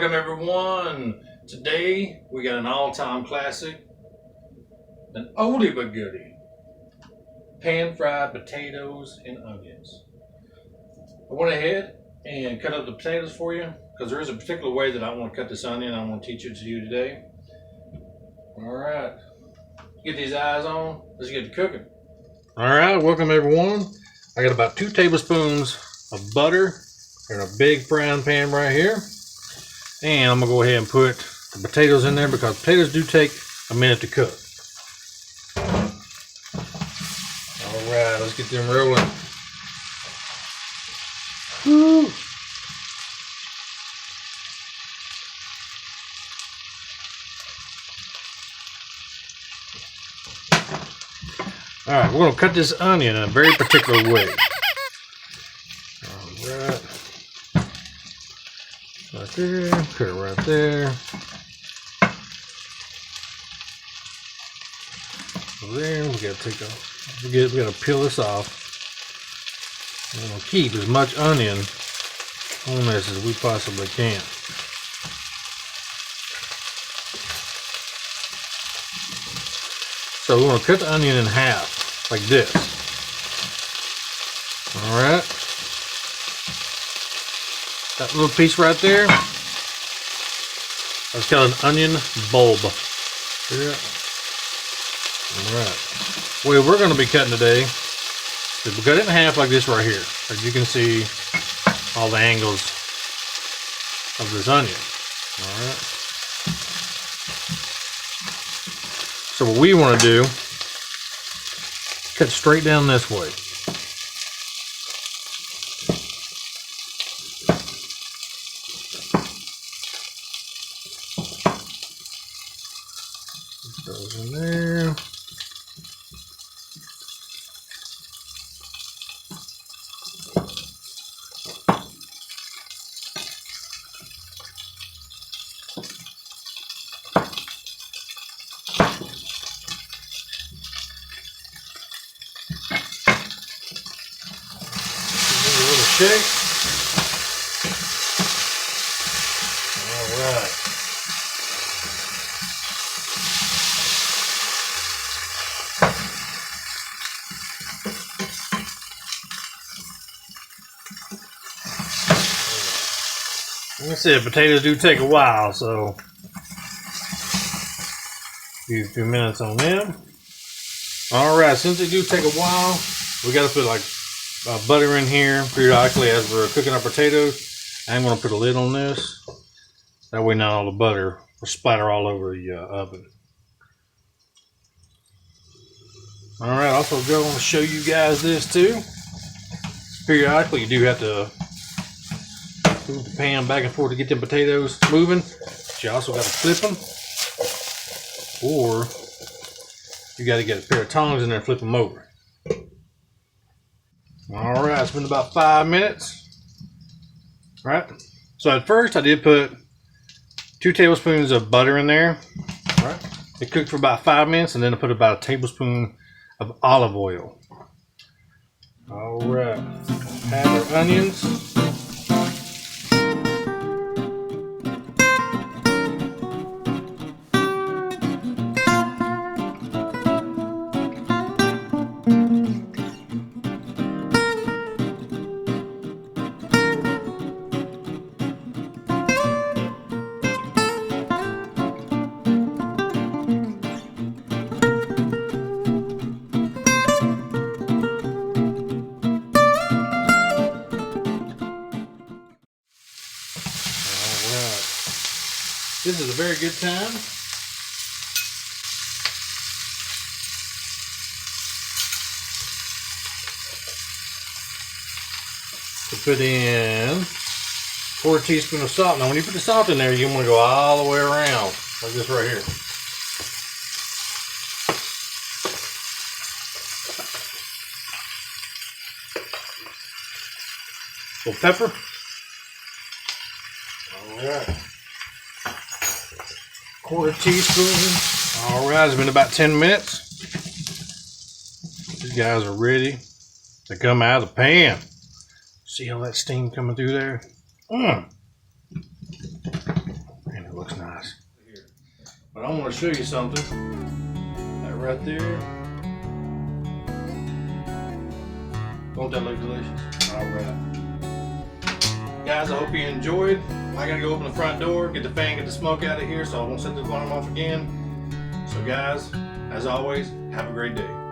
Welcome everyone. Today we got an all-time classic, an oldie but goodie. Pan-fried potatoes and onions. I went ahead and cut up the potatoes for you because there is a particular way that I want to cut this onion. I want to teach it to you today. All right, get these eyes on. Let's get to cooking. All right, welcome everyone. I got about 2 tablespoons of butter in a big frying pan right here. And I'm gonna go ahead and put the potatoes in there because potatoes do take a minute to cook. All right, let's get them rolling. Woo. All right, we're gonna cut this onion in a very particular way. All right. Right there, put it right there. Then we gotta take off. We gotta peel this off. We're gonna keep as much onion on this as we possibly can. So we're gonna cut the onion in half, like this. All right. That little piece right there, that's called an onion bulb. Yeah. Alright. The way we're going to be cutting today is we cut it in half like this right here. As you can see, all the angles of this onion. Alright. So what we want to do, cut straight down this way. Goes in there. Give it a little shake. All right. Like I said, potatoes do take a while, so a few minutes on them. All right, since they do take a while, we got to put like butter in here periodically as we're cooking our potatoes. I'm going to put a lid on this. That way not all the butter will splatter all over the oven. All right, also go want to show you guys this too. Periodically, you do have to move the pan back and forth to get them potatoes moving. But you also got to flip them, or you got to get a pair of tongs in there and flip them over. All right, it's been about 5 minutes. All right, so at first I did put 2 tablespoons of butter in there. All right, it cooked for about 5 minutes, and then I put about a tablespoon of olive oil. All right, add our onions. This is a very good time to put in 1/4 teaspoon of salt. Now when you put the salt in there, you want to go all the way around, like this right here. A little pepper. All right. 1/4 teaspoon. All right, it's been about 10 minutes. These guys are ready to come out of the pan. See all that steam coming through there? But I want to show you something. That right there. Won't that look delicious? Alright. Guys, I hope you enjoyed. I gotta go open the front door, get the fan, get the smoke out of here so I won't set the alarm off again. So guys, as always, have a great day.